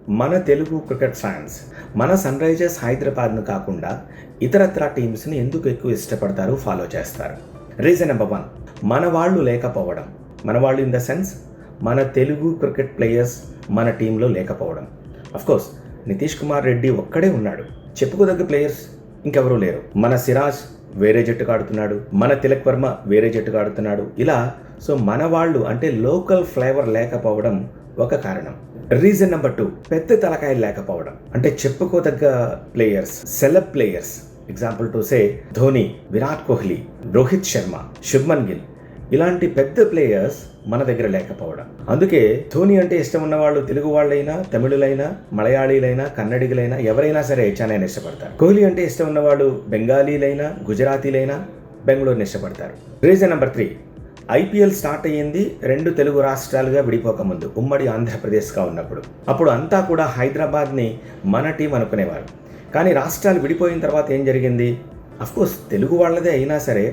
మన Telugu cricket fans మన sun Risers హైదరాబాద్ను కాకుండా ఇతరత్ర టీమ్స్ని ఎందుకు ఎక్కువ ఇష్టపడతారు, ఫాలో చేస్తారు? రీజన్ నెంబర్ 1, మన వాళ్ళు లేకపోవడం. మన వాళ్ళు ఇన్ ద సెన్స్ మన తెలుగు క్రికెట్ ప్లేయర్స్ మన టీంలో లేకపోవడం. అఫ్కోర్స్ నితీష్ కుమార్ రెడ్డి ఒక్కడే ఉన్నాడు, చెప్పుకోదగ్గ ప్లేయర్స్ ఇంకెవరూ లేరు. మన సిరాజ్ వేరే జట్టుకు ఆడుతున్నాడు, మన తిలక్ వర్మ వేరే జట్టుకు ఆడుతున్నాడు. ఇలా సో మన వాళ్ళు అంటే లోకల్ ఫ్లేవర్ లేకపోవడం ఒక కారణం. రీజన్ నెంబర్ 2, పెద్ద తలకాయలు లేకపోవడం. అంటే చెప్పుకోదగ్గ players, celeb players, example to say Dhoni, Virat Kohli, Rohit Sharma, Shubman Gill, ఇలాంటి పెద్ద ప్లేయర్స్ మన దగ్గర లేకపోవడం. అందుకే ధోని అంటే ఇష్టం ఉన్న వాళ్ళు తెలుగు వాళ్ళైనా, తమిళులైనా, మలయాళీలైనా, కన్నడిగులైనా ఎవరైనా సరే చెన్నైని ఇష్టపడతారు. కోహ్లీ అంటే ఇష్టం ఉన్నవాళ్ళు బెంగాలీలైనా, గుజరాతీలైనా బెంగళూరుని ఇష్టపడతారు. రీజన్ నెంబర్ 3, ఐపీఎల్ స్టార్ట్ అయ్యింది 2 తెలుగు రాష్ట్రాలుగా విడిపోకముందు, ఉమ్మడి ఆంధ్రప్రదేశ్గా ఉన్నప్పుడు. అప్పుడు అంతా కూడా హైదరాబాద్ని మన టీం అనుకునేవారు. కానీ రాష్ట్రాలు విడిపోయిన తర్వాత ఏం జరిగింది? అఫ్కోర్స్ తెలుగు వాళ్ళదే అయినా సరే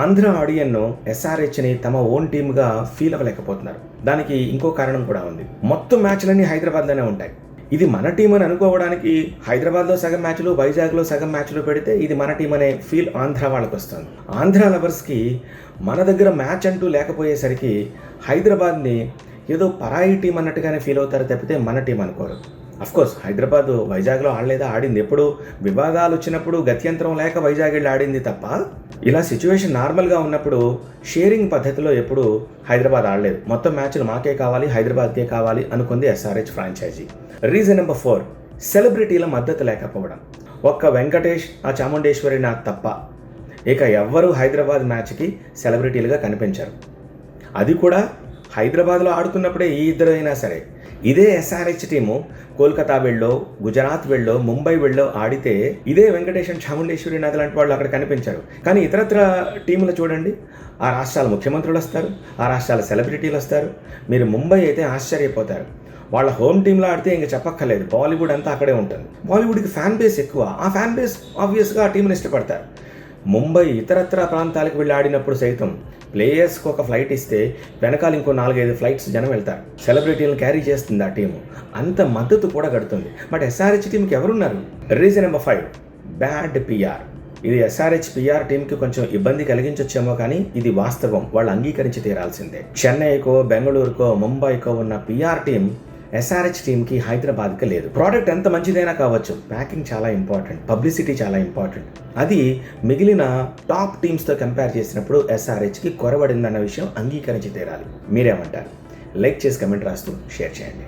ఆంధ్ర ఆడియన్ను, ఎస్ఆర్హెచ్ని తమ ఓన్ టీమ్గా ఫీల్ అవ్వలేకపోతున్నారు. దానికి ఇంకో కారణం కూడా ఉంది. మొత్తం మ్యాచ్లన్నీ హైదరాబాద్లోనే ఉంటాయి. ఇది మన టీం అని అనుకోవడానికి హైదరాబాద్లో సగం మ్యాచ్లు, వైజాగ్లో సగం మ్యాచ్లు పెడితే ఇది మన టీం అనే ఫీల్ ఆంధ్ర వాళ్ళకి వస్తుంది. ఆంధ్ర లవర్స్కి మన దగ్గర మ్యాచ్ అంటూ లేకపోయేసరికి హైదరాబాద్ని ఏదో పరాయి టీం అన్నట్టుగానే ఫీల్ అవుతారు తప్పితే మన టీం అనుకోరు. అఫ్కోర్స్ హైదరాబాద్ వైజాగ్లో ఆడలేదా? ఆడింది. ఎప్పుడు వివాదాలు వచ్చినప్పుడు గత్యంతరం లేక వైజాగ్ వెళ్ళి ఆడింది తప్ప ఇలా సిచ్యువేషన్ నార్మల్గా ఉన్నప్పుడు షేరింగ్ పద్ధతిలో ఎప్పుడు హైదరాబాద్ ఆడలేదు. మొత్తం మ్యాచ్లు మాకే కావాలి, హైదరాబాద్కే కావాలి అనుకుంది ఎస్ఆర్హెచ్ ఫ్రాంచైజీ. రీజన్ నెంబర్ 4, సెలబ్రిటీల మద్దతు లేకపోవడం. ఒక్క వెంకటేష్, ఆ చాముండేశ్వరి నాకు తప్ప ఇక ఎవ్వరూ హైదరాబాద్ మ్యాచ్కి సెలబ్రిటీలుగా కనిపించారు. అది కూడా హైదరాబాద్లో ఆడుతున్నప్పుడే ఈ ఇద్దరు అయినా సరే. ఇదే ఎస్ఆర్హెచ్ టీము కోల్కతా వెళ్ళో, గుజరాత్ వెళ్ళో, ముంబై వెళ్ళో ఆడితే ఇదే వెంకటేష్ అండ్ చాముండేశ్వరి నాథ్ లాంటి వాళ్ళు అక్కడ కనిపించారు. కానీ ఇతరత్ర టీములు చూడండి, ఆ రాష్ట్రాల ముఖ్యమంత్రులు వస్తారు, ఆ రాష్ట్రాల సెలబ్రిటీలు వస్తారు. మీరు ముంబై అయితే ఆశ్చర్యపోతారు. వాళ్ళ హోమ్ టీంలో ఆడితే ఇంకా చెప్పక్కర్లేదు, బాలీవుడ్ అంతా అక్కడే ఉంటుంది. బాలీవుడ్కి ఫ్యాన్ బేస్ ఎక్కువ. ఆ ఫ్యాన్ బేస్ ఆబ్వియస్గా ఆ టీంని ఇష్టపడతారు. ముంబై ఇతరత్ర ప్రాంతాలకు వెళ్ళి ఆడినప్పుడు సైతం ప్లేయర్స్కి ఒక ఫ్లైట్ ఇస్తే వెనకాల ఇంకో 4-5 ఫ్లైట్స్ జనం వెళ్తారు. సెలబ్రిటీలను క్యారీ చేస్తుంది ఆ టీము. అంత మద్దతు కూడా కడుతుంది. బట్ ఎస్ఆర్హెచ్ టీంకి ఎవరున్నారు? Reason number 5, bad PR. ఇది ఎస్ఆర్హెచ్ పిఆర్ టీంకి కొంచెం ఇబ్బంది కలిగించొచ్చేమో కానీ ఇది వాస్తవం, వాళ్ళు అంగీకరించి తీరాల్సిందే. చెన్నైకో, బెంగళూరుకో, ముంబైకో ఉన్న పిఆర్ టీం ఎస్ఆర్హెచ్ టీంకి హైదరాబాద్కి లేదు. ప్రోడక్ట్ ఎంత మంచిదైనా కావచ్చు, ప్యాకింగ్ చాలా ఇంపార్టెంట్, పబ్లిసిటీ చాలా ఇంపార్టెంట్. అది మిగిలిన టాప్ టీమ్స్తో కంపేర్ చేసినప్పుడు ఎస్ఆర్హెచ్కి కొరబడిందన్న విషయం అంగీకరించి తీరాలి. మీరేమంటారు? లైక్ చేసి కమెంట్ రాస్తూ షేర్ చేయండి.